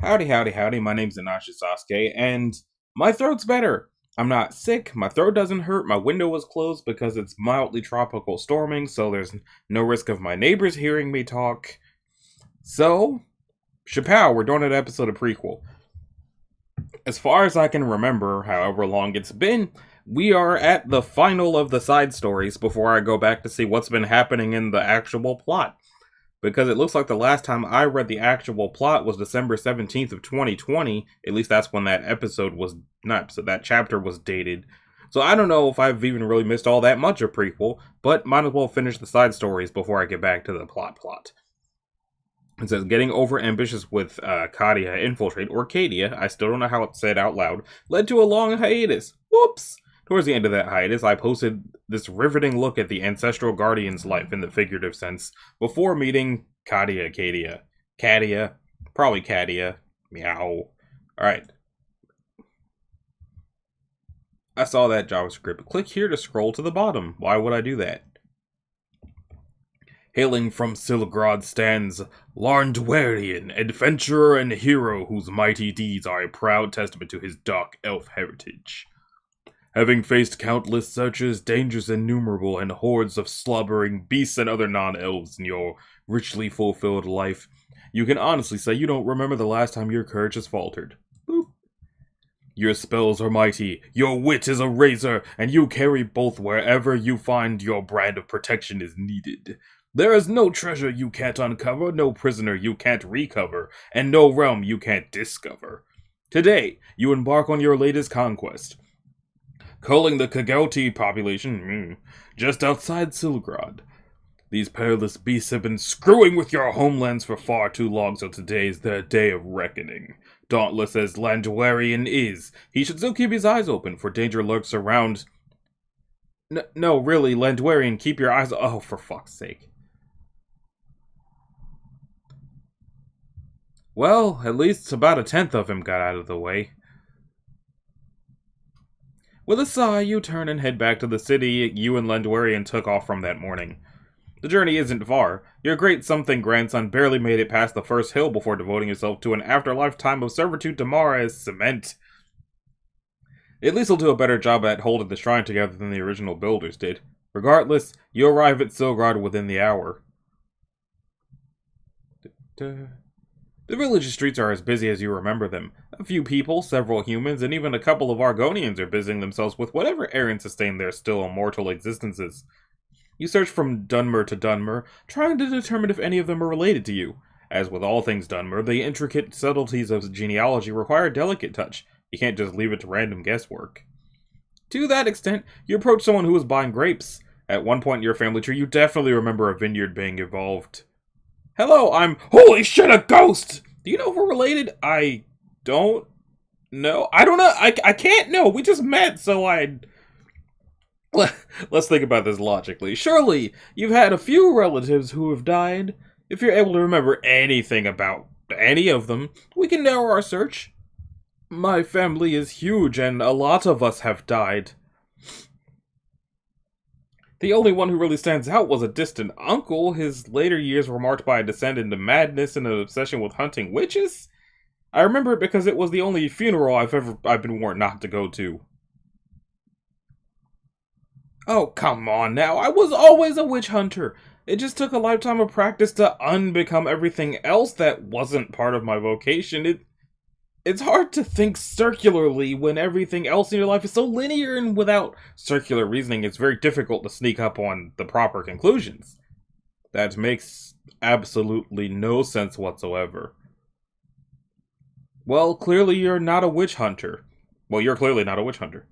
Howdy, howdy, howdy. My name's naaah, and my throat's better. I'm not sick. My throat doesn't hurt. My window was closed because it's mildly tropical storming, so there's no risk of my neighbors hearing me talk. So, Chappelle, we're doing an episode of Prequel. As far as I can remember, however long it's been, we are at the final of the side stories before I go back to see what's been happening in the actual plot. Because it looks like the last time I read the actual plot was December 17th of 2020. At least that's when that episode was, not episode, that chapter was dated. So I don't know if I've even really missed all that much of Prequel, but might as well finish the side stories before I get back to the plot. It says, getting over ambitious with Kadia Infiltrate, or Cadia, I still don't know how it's said out loud, led to a long hiatus. Whoops! Towards the end of that hiatus, I posted this riveting look at the Ancestral Guardian's life in the figurative sense, before meeting Cadia. Probably Cadia. Meow. Alright. I saw that JavaScript. Click here to scroll to the bottom. Why would I do that? Hailing from Silgrad stands Larndwarian, adventurer and hero whose mighty deeds are a proud testament to his dark elf heritage. Having faced countless searches, dangers innumerable, and hordes of slobbering beasts and other non-elves in your richly fulfilled life, you can honestly say you don't remember the last time your courage has faltered. Boop. Your spells are mighty, your wit is a razor, and you carry both wherever you find your brand of protection is needed. There is no treasure you can't uncover, no prisoner you can't recover, and no realm you can't discover. Today, you embark on your latest conquest, culling the Kagauti population just outside Silgrad. These perilous beasts have been screwing with your homelands for far too long, so today is their day of reckoning. Dauntless as Landwarian is, he should still keep his eyes open, for danger lurks around. No, really, Landwarian, keep your eyes. Oh, for fuck's sake. Well, at least about a tenth of him got out of the way. With a sigh, you turn and head back to the city you and Landwarian took off from that morning. The journey isn't far. Your great something grandson barely made it past the first hill before devoting himself to an afterlife time of servitude to Mara as cement. At least he'll do a better job at holding the shrine together than the original builders did. Regardless, you arrive at Silgrad within the hour. The village streets are as busy as you remember them. A few people, several humans, and even a couple of Argonians are busying themselves with whatever errand sustain their still immortal existences. You search from Dunmer to Dunmer, trying to determine if any of them are related to you. As with all things Dunmer, the intricate subtleties of genealogy require delicate touch. You can't just leave it to random guesswork. To that extent, you approach someone who is buying grapes. At one point in your family tree, you definitely remember a vineyard being involved. Hello, I'm holy shit, a ghost! Do you know if we're related? I don't know. I don't know. I can't know. We just met, so let's think about this logically. Surely, you've had a few relatives who have died. If you're able to remember anything about any of them, we can narrow our search. My family is huge, and a lot of us have died. The only one who really stands out was a distant uncle. His later years were marked by a descent into madness and an obsession with hunting witches. I remember it because it was the only funeral I've been warned not to go to. Oh, come on now. I was always a witch hunter. It just took a lifetime of practice to unbecome everything else that wasn't part of my vocation. It's hard to think circularly when everything else in your life is so linear, and without circular reasoning, it's very difficult to sneak up on the proper conclusions. That makes absolutely no sense whatsoever. Well, clearly you're not a witch hunter. Well, you're clearly not a witch hunter.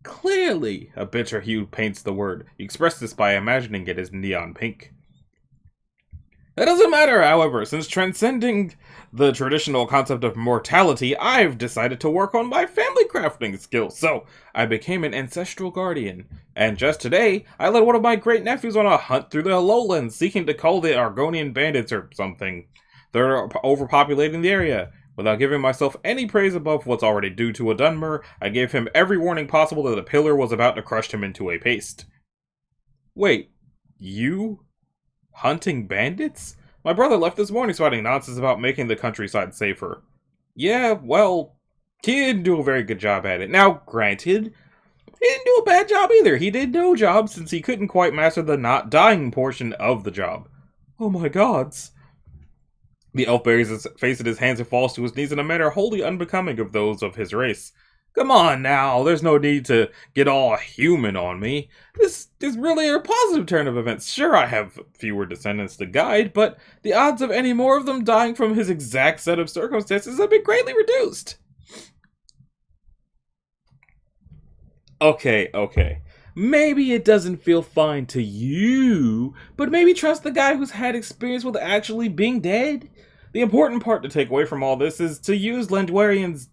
Clearly, a bitter hue paints the word. You express this by imagining it as neon pink. That doesn't matter, however, since transcending the traditional concept of mortality, I've decided to work on my family crafting skills, so I became an ancestral guardian. And just today, I led one of my great-nephews on a hunt through the lowlands, seeking to cull the Argonian bandits or something. They're overpopulating the area. Without giving myself any praise above what's already due to a Dunmer, I gave him every warning possible that a pillar was about to crush him into a paste. Wait, you? Hunting bandits? My brother left this morning spouting nonsense about making the countryside safer. Yeah, well, he didn't do a very good job at it. Now, granted, he didn't do a bad job either. He did no job since he couldn't quite master the not dying portion of the job. Oh my gods. The elf buries his face in his hands and falls to his knees in a manner wholly unbecoming of those of his race. Come on now, there's no need to get all human on me. This is really a positive turn of events. Sure, I have fewer descendants to guide, but the odds of any more of them dying from his exact set of circumstances have been greatly reduced. Okay. Maybe it doesn't feel fine to you, but maybe trust the guy who's had experience with actually being dead. The important part to take away from all this is to use Larndwarian's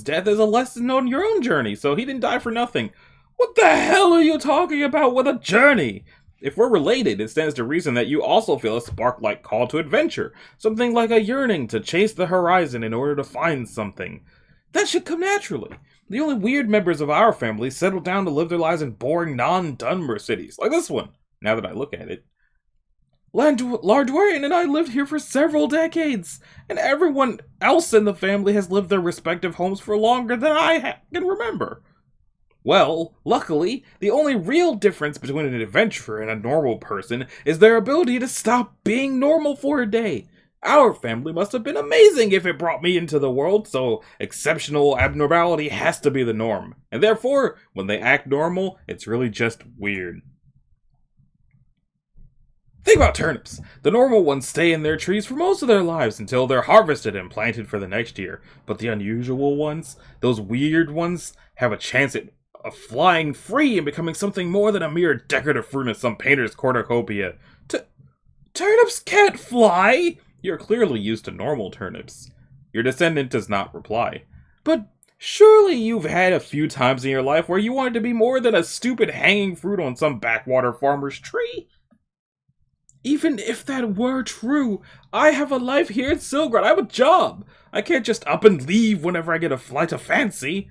death as a lesson on your own journey, so he didn't die for nothing. What the hell are you talking about with a journey? If we're related, it stands to reason that you also feel a spark-like call to adventure, something like a yearning to chase the horizon in order to find something. That should come naturally. The only weird members of our family settle down to live their lives in boring, non-Dunmer cities, like this one, now that I look at it. Lardwarian and I lived here for several decades, and everyone else in the family has lived their respective homes for longer than I can remember. Well, luckily, the only real difference between an adventurer and a normal person is their ability to stop being normal for a day. Our family must have been amazing if it brought me into the world, so exceptional abnormality has to be the norm. And therefore, when they act normal, it's really just weird. Think about turnips. The normal ones stay in their trees for most of their lives until they're harvested and planted for the next year. But the unusual ones, those weird ones, have a chance of flying free and becoming something more than a mere decorative fruit in some painter's cornucopia. Turnips can't fly! You're clearly used to normal turnips. Your descendant does not reply. But surely you've had a few times in your life where you wanted to be more than a stupid hanging fruit on some backwater farmer's tree? Even if that were true, I have a life here in Silgrad. I have a job. I can't just up and leave whenever I get a flight of fancy.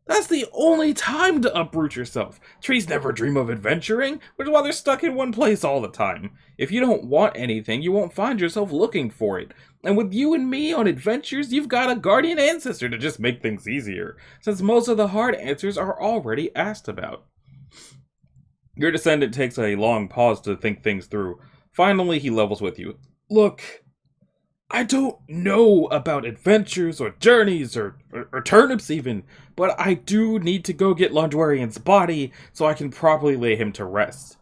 That's the only time to uproot yourself. Trees never dream of adventuring, which is why they're stuck in one place all the time. If you don't want anything, you won't find yourself looking for it. And with you and me on adventures, you've got a guardian ancestor to just make things easier, since most of the hard answers are already asked about. Your descendant takes a long pause to think things through. Finally, he levels with you. Look, I don't know about adventures or journeys or turnips even, but I do need to go get Londwarian's body so I can properly lay him to rest.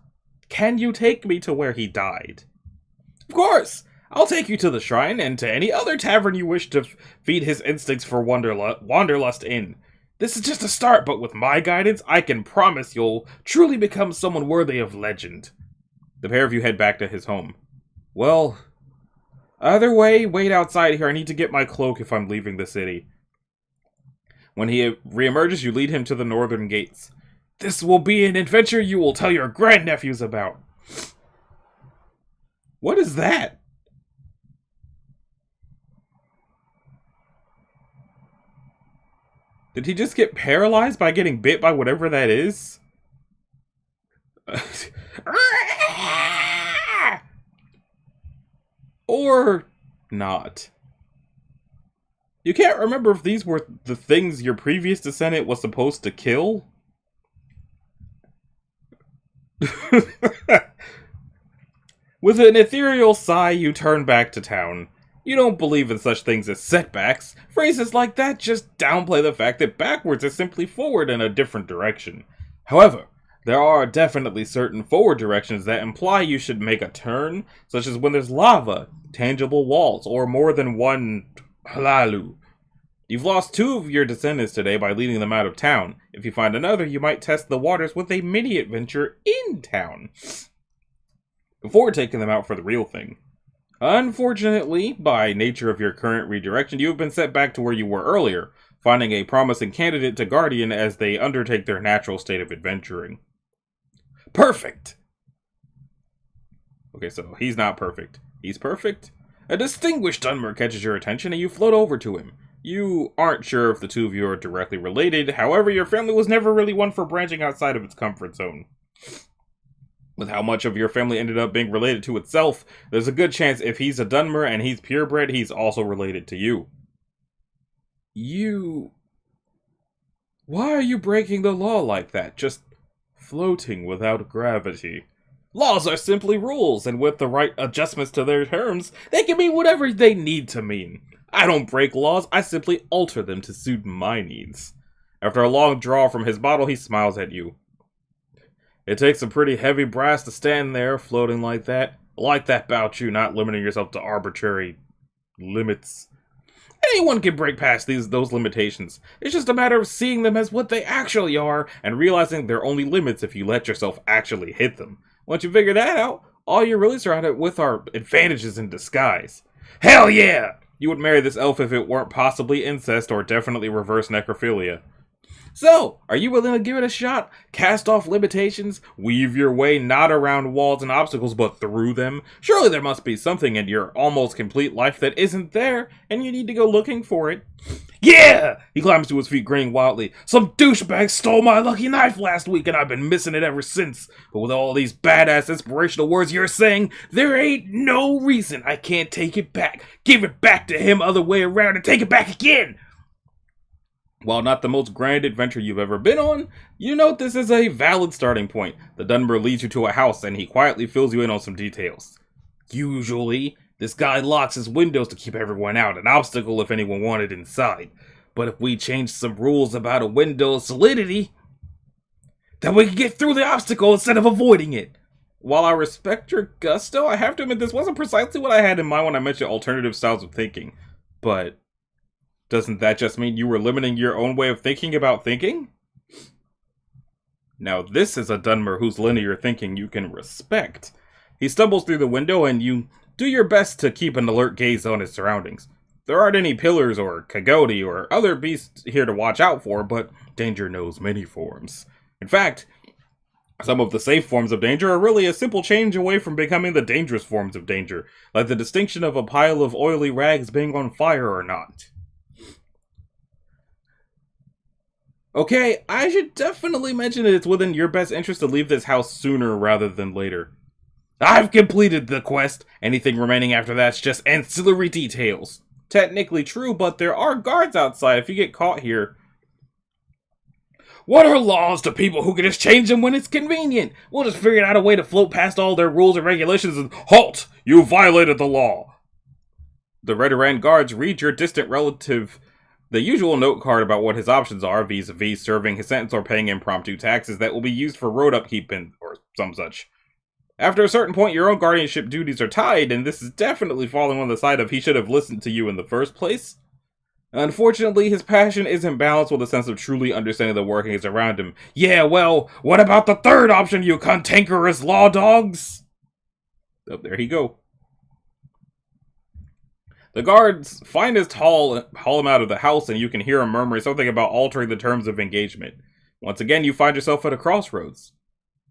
Can you take me to where he died? Of course! I'll take you to the shrine and to any other tavern you wish to feed his instincts for wanderlust in. This is just a start, but with my guidance, I can promise you'll truly become someone worthy of legend. The pair of you head back to his home. Well, either way, wait outside here. I need to get my cloak if I'm leaving the city. When he reemerges, you lead him to the northern gates. This will be an adventure you will tell your grandnephews about. What is that? Did he just get paralyzed by getting bit by whatever that is? Or not. You can't remember if these were the things your previous descendant was supposed to kill? With an ethereal sigh, you turn back to town. You don't believe in such things as setbacks. Phrases like that just downplay the fact that backwards is simply forward in a different direction. However, there are definitely certain forward directions that imply you should make a turn, such as when there's lava, tangible walls, or more than one halalu. You've lost 2 of your descendants today by leading them out of town. If you find another, you might test the waters with a mini-adventure in town, before taking them out for the real thing. Unfortunately, by nature of your current redirection, you have been set back to where you were earlier, finding a promising candidate to Guardian as they undertake their natural state of adventuring. Perfect! Okay, so he's not perfect. He's perfect? A distinguished Dunmer catches your attention and you float over to him. You aren't sure if the 2 of you are directly related, however, your family was never really one for branching outside of its comfort zone. With how much of your family ended up being related to itself, there's a good chance if he's a Dunmer and he's purebred, he's also related to you. Why are you breaking the law like that? Just floating without gravity. Laws are simply rules, and with the right adjustments to their terms, they can mean whatever they need to mean. I don't break laws, I simply alter them to suit my needs. After a long draw from his bottle, he smiles at you. It takes a pretty heavy brass to stand there, floating like that. I like that about you, not limiting yourself to arbitrary limits. Anyone can break past those limitations. It's just a matter of seeing them as what they actually are, and realizing they're only limits if you let yourself actually hit them. Once you figure that out, all you're really surrounded with are advantages in disguise. Hell yeah! You would marry this elf if it weren't possibly incest or definitely reverse necrophilia. So, are you willing to give it a shot? Cast off limitations? Weave your way not around walls and obstacles, but through them? Surely there must be something in your almost complete life that isn't there, and you need to go looking for it. Yeah! He climbs to his feet, grinning wildly. Some douchebag stole my lucky knife last week, and I've been missing it ever since. But with all these badass inspirational words you're saying, there ain't no reason I can't take it back. Give it back to him other way around and take it back again! While not the most grand adventure you've ever been on, you note this is a valid starting point. The Dunmer leads you to a house, and he quietly fills you in on some details. Usually, this guy locks his windows to keep everyone out, an obstacle if anyone wanted inside. But if we change some rules about a window's solidity, then we can get through the obstacle instead of avoiding it. While I respect your gusto, I have to admit this wasn't precisely what I had in mind when I mentioned alternative styles of thinking. But doesn't that just mean you were limiting your own way of thinking about thinking? Now this is a Dunmer whose linear thinking you can respect. He stumbles through the window and you do your best to keep an alert gaze on his surroundings. There aren't any pillars or coyote or other beasts here to watch out for, but danger knows many forms. In fact, some of the safe forms of danger are really a simple change away from becoming the dangerous forms of danger, like the distinction of a pile of oily rags being on fire or not. Okay, I should definitely mention that it's within your best interest to leave this house sooner rather than later. I've completed the quest. Anything remaining after that's just ancillary details. Technically true, but there are guards outside if you get caught here. What are laws to people who can just change them when it's convenient? We'll just figure out a way to float past all their rules and regulations and halt! You violated the law! The Redoran guards read your distant relative the usual note card about what his options are, vis-a-vis serving his sentence or paying impromptu taxes that will be used for road upkeep or some such. After a certain point, your own guardianship duties are tied, and this is definitely falling on the side of he should have listened to you in the first place. Unfortunately, his passion isn't balanced with a sense of truly understanding the workings around him. Yeah, well, what about the third option, you cantankerous law dogs? Oh, there he go. The guards finest haul him out of the house, and you can hear him murmuring something about altering the terms of engagement. Once again, you find yourself at a crossroads.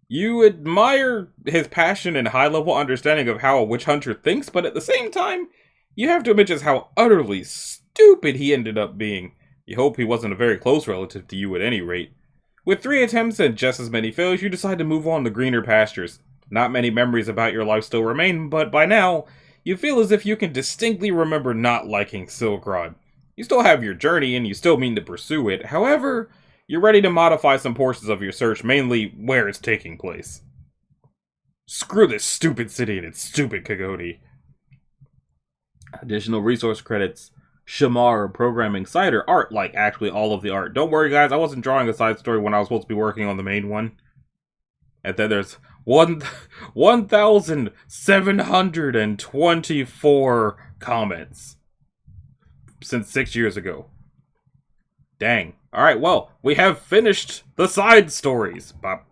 You admire his passion and high-level understanding of how a witch hunter thinks, but at the same time, you have to admit just how utterly stupid he ended up being. You hope he wasn't a very close relative to you at any rate. With 3 attempts and just as many failures, you decide to move on to greener pastures. Not many memories about your life still remain, but by now, you feel as if you can distinctly remember not liking Silkrod. You still have your journey, and you still mean to pursue it. However, you're ready to modify some portions of your search, mainly where it's taking place. Screw this stupid city and its stupid coyote. Additional resource credits. Shamar programming cider art, like actually all of the art. Don't worry guys, I wasn't drawing a side story when I was supposed to be working on the main one. And then there's 1,724 comments since 6 years ago. Dang. Alright, well, we have finished the side stories. Bop.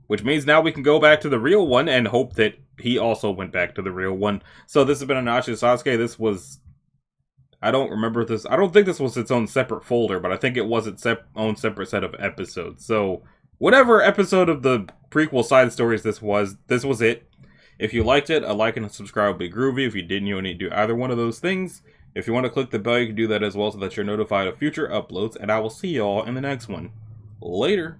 Which means now we can go back to the real one and hope that he also went back to the real one. So this has been Naaah Sasuke. This was... I don't remember this. I don't think this was its own separate folder, but I think it was its own separate set of episodes. So, whatever episode of the prequel side stories this was it. If you liked it, a like and a subscribe would be groovy. If you didn't, you need to do either one of those things. If you want to click the bell, you can do that as well so that you're notified of future uploads. And I will see y'all in the next one. Later.